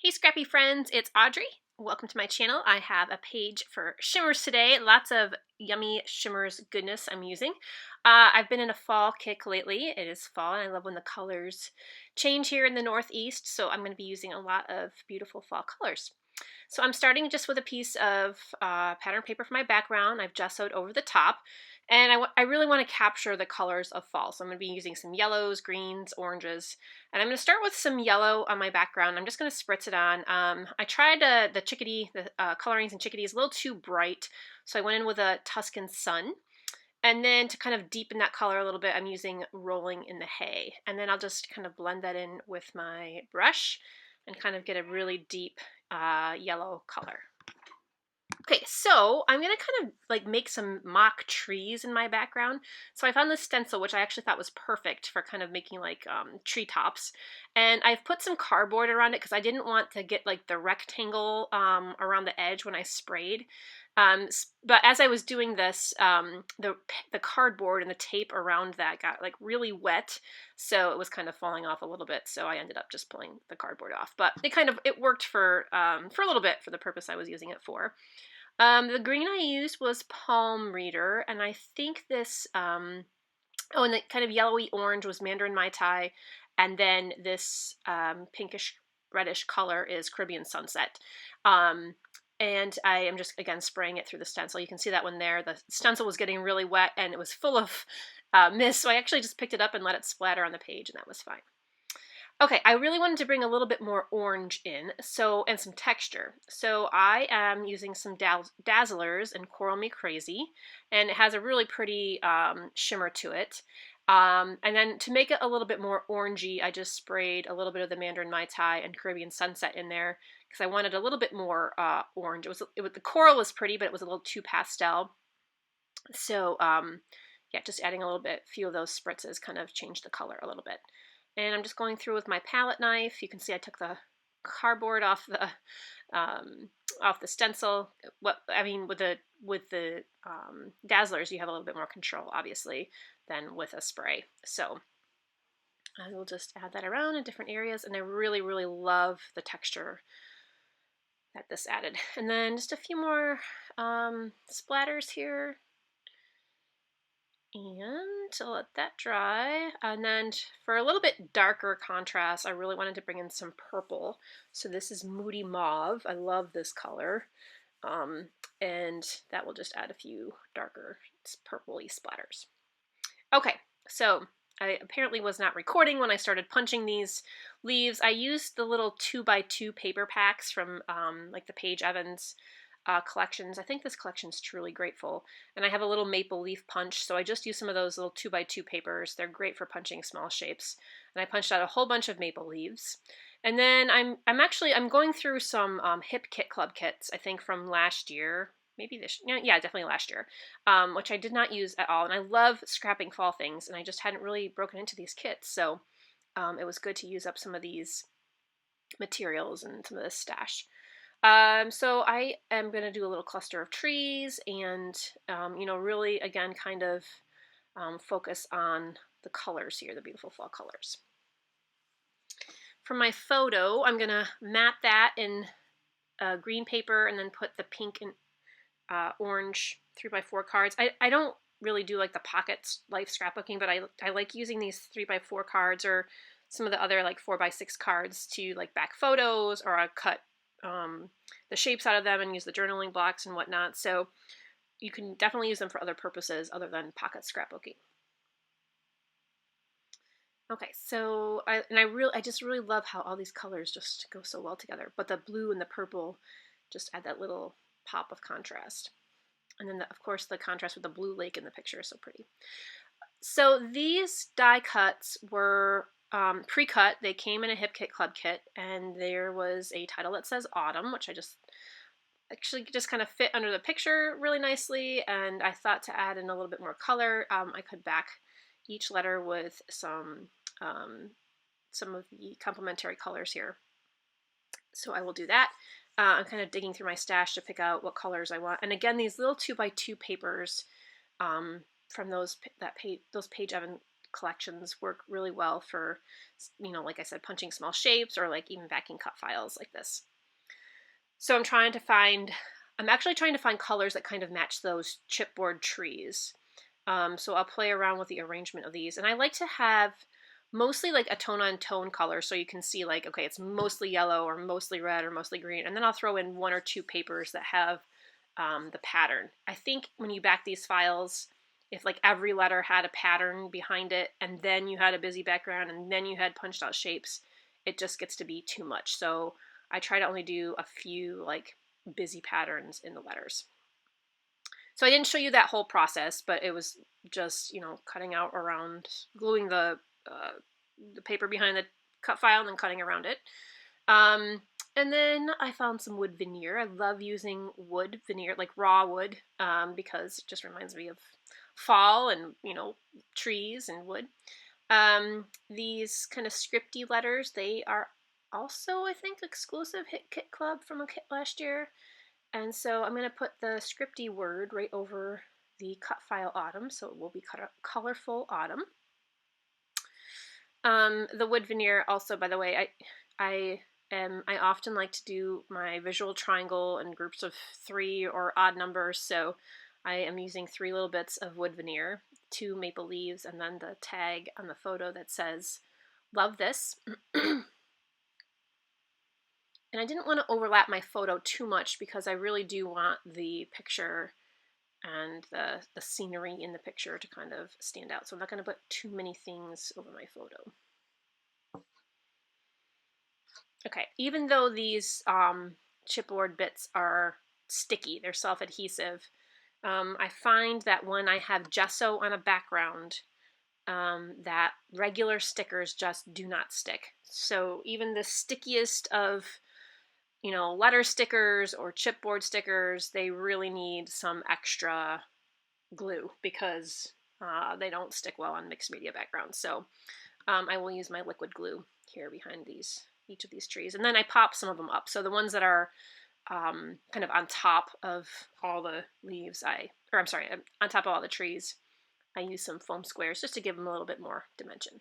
Hey Scrappy friends, it's Audrey. Welcome to my channel. I have a page for Shimmerz today. Lots of yummy Shimmerz goodness I'm using. I've been in a fall kick lately. It is fall and I love when the colors change here in the Northeast, so I'm going to be using a lot of beautiful fall colors. So I'm starting just with a piece of pattern paper for my background. I've gessoed over the top. And I really want to capture the colors of fall. So I'm going to be using some yellows, greens, oranges. And I'm going to start with some yellow on my background. I'm just going to spritz it on. I tried the chickadee, the colorings in chickadee is a little too bright. So I went in with a Tuscan Sun. And then to kind of deepen that color a little bit, I'm using Rolling in the Hay. And then I'll just kind of blend that in with my brush and kind of get a really deep yellow color. Okay, so I'm gonna kind of like make some mock trees in my background. So I found this stencil, which I actually thought was perfect for kind of making like tree tops. And I've put some cardboard around it because I didn't want to get like the rectangle around the edge when I sprayed. But as I was doing this, the cardboard and the tape around that got like really wet, so it was kind of falling off a little bit. So I ended up just pulling the cardboard off. But it worked for a little bit for the purpose I was using it for. The green I used was Palm Reader, and I think this, and the kind of yellowy orange was Mandarin Mai Tai, and then this pinkish reddish color is Caribbean Sunset. And I am just, again, spraying it through the stencil. You can see that one there. The stencil was getting really wet, and it was full of mist, so I actually just picked it up and let it splatter on the page, and that was fine. Okay, I really wanted to bring a little bit more orange in, and some texture. So I am using some Dazzlers in Coral Me Crazy, and it has a really pretty shimmer to it. And then to make it a little bit more orangey, I just sprayed a little bit of the Mandarin Mai Tai and Caribbean Sunset in there because I wanted a little bit more orange. The coral was pretty, but it was a little too pastel. So yeah, just adding a little bit, few of those spritzes kind of changed the color a little bit. And I'm just going through with my palette knife. You can see I took the cardboard off the stencil. With the Dazzlers, you have a little bit more control, obviously, than with a spray. So I will just add that around in different areas, and I really, really love the texture that this added. And then just a few more splatters here. And to let that dry, and then for a little bit darker contrast, I really wanted to bring in some purple. So this is Moody Mauve. I love this color. And that will just add a few darker purpley splatters. Okay, so I apparently was not recording when I started punching these leaves. I used the little 2x2 paper packs from like the Paige Evans collections. I think this collection is truly grateful. And I have a little maple leaf punch, so I just use some of those little 2x2 papers. They're great for punching small shapes. And I punched out a whole bunch of maple leaves. And then I'm going through some Hip Kit Club kits, I think from last year. Maybe yeah, definitely last year, which I did not use at all. And I love scrapping fall things, and I just hadn't really broken into these kits. So it was good to use up some of these materials and some of this stash. So I am going to do a little cluster of trees and, really, again, kind of focus on the colors here, the beautiful fall colors. For my photo, I'm going to mat that in green paper and then put the pink and orange 3x4 cards. I don't really do like the pocket life scrapbooking, but I like using these 3x4 cards or some of the other like 4x6 cards to like back photos, or I cut the shapes out of them and use the journaling blocks and whatnot. So you can definitely use them for other purposes other than pocket scrapbooking. Okay, so I just really love how all these colors just go so well together. But the blue and the purple just add that little pop of contrast. And then, of course, the contrast with the blue lake in the picture is so pretty. So these die cuts were pre-cut. They came in a Hip Kit Club kit, and there was a title that says Autumn, which I just kind of fit under the picture really nicely, and I thought to add in a little bit more color, I could back each letter with some of the complementary colors here. So I will do that. I'm kind of digging through my stash to pick out what colors I want. And again, these little 2x2 papers from those Paige Evans collections work really well for, like I said, punching small shapes or like even backing cut files like this. So I'm actually trying to find colors that kind of match those chipboard trees. So I'll play around with the arrangement of these. And I like to have mostly like a tone-on-tone color so you can see like, okay, it's mostly yellow or mostly red or mostly green. And then I'll throw in 1 or 2 papers that have the pattern. I think when you back these files, if like every letter had a pattern behind it and then you had a busy background and then you had punched out shapes, it just gets to be too much. So I try to only do a few like busy patterns in the letters. So I didn't show you that whole process, but it was just, cutting out around, gluing the paper behind the cut file and then cutting around it. And then I found some wood veneer. I love using wood veneer, like raw wood, because it just reminds me of fall and, trees and wood. These kind of scripty letters, they are also, I think, exclusive Hit Kit Club from a kit last year. And so I'm going to put the scripty word right over the cut file autumn, so it will be colorful autumn. The wood veneer also, by the way, I often like to do my visual triangle in groups of 3 or odd numbers, so I am using 3 little bits of wood veneer, 2 maple leaves, and then the tag on the photo that says, "Love this." And I didn't want to overlap my photo too much because I really do want the picture and the scenery in the picture to kind of stand out. So I'm not going to put too many things over my photo. Okay, even though these chipboard bits are sticky, they're self-adhesive, I find that when I have gesso on a background, that regular stickers just do not stick. So even the stickiest of letter stickers or chipboard stickers, they really need some extra glue because they don't stick well on mixed media backgrounds. So I will use my liquid glue here behind each of these trees. And then I pop some of them up. So the ones that are kind of on top of all the leaves, on top of all the trees, I use some foam squares just to give them a little bit more dimension.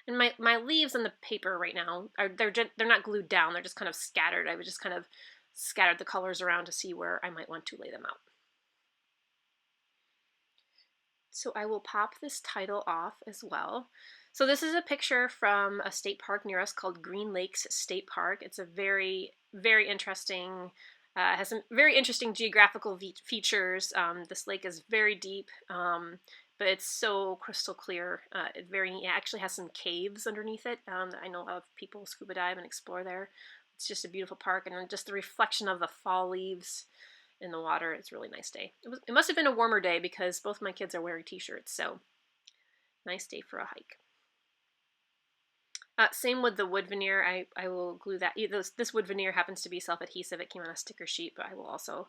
And my leaves on the paper right now, they're not glued down, they're just kind of scattered. I would just kind of scattered the colors around to see where I might want to lay them out. So I will pop this title off as well. So this is a picture from a state park near us called Green Lakes State Park. It's a very, very interesting, has some very interesting geographical features. This lake is very deep. But it's so crystal clear. It actually has some caves underneath it. I know of people scuba dive and explore there. It's just a beautiful park, and just the reflection of the fall leaves in the water. It's a really nice day. It must have been a warmer day because both my kids are wearing t-shirts, so nice day for a hike. Same with the wood veneer. I will glue that. This wood veneer happens to be self-adhesive. It came on a sticker sheet, but I will also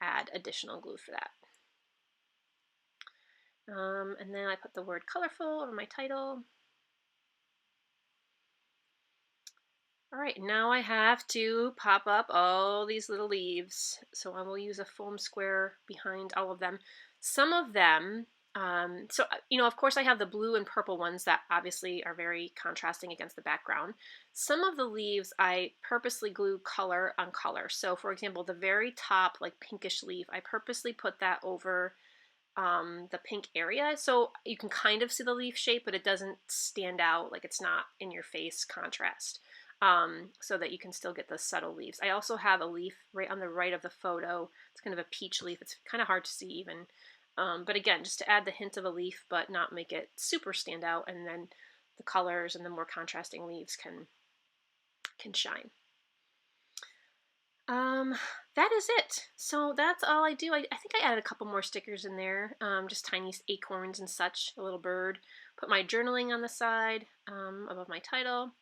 add additional glue for that. And then I put the word colorful over my title. All right, now I have to pop up all these little leaves. So I will use a foam square behind all of them. Some of them, of course I have the blue and purple ones that obviously are very contrasting against the background. Some of the leaves I purposely glue color on color. So for example, the very top like pinkish leaf, I purposely put that over the pink area, so you can kind of see the leaf shape, but it doesn't stand out, like it's not in your face contrast, so that you can still get the subtle leaves. I also have a leaf right on the right of the photo. It's kind of a peach leaf. It's kind of hard to see even, but again, just to add the hint of a leaf but not make it super stand out, and then the colors and the more contrasting leaves can shine. That is it. So that's all I do. I think I added a couple more stickers in there, just tiny acorns and such, a little bird. Put my journaling on the side above my title.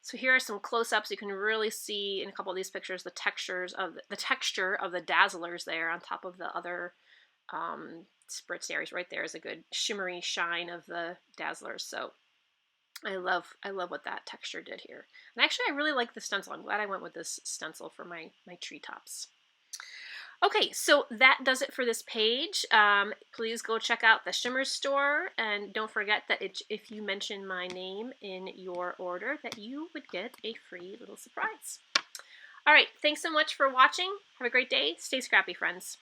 So here are some close-ups. You can really see in a couple of these pictures the texture of the dazzlers there on top of the other spritz areas. Right there is a good shimmery shine of the dazzlers. So I love what that texture did here. And actually I really like the stencil. I'm glad I went with this stencil for my treetops. Okay, so that does it for this page. Please go check out the Shimmerz store, and don't forget that if you mention my name in your order, that you would get a free little surprise. All right, thanks so much for watching. Have a great day. Stay scrappy, friends.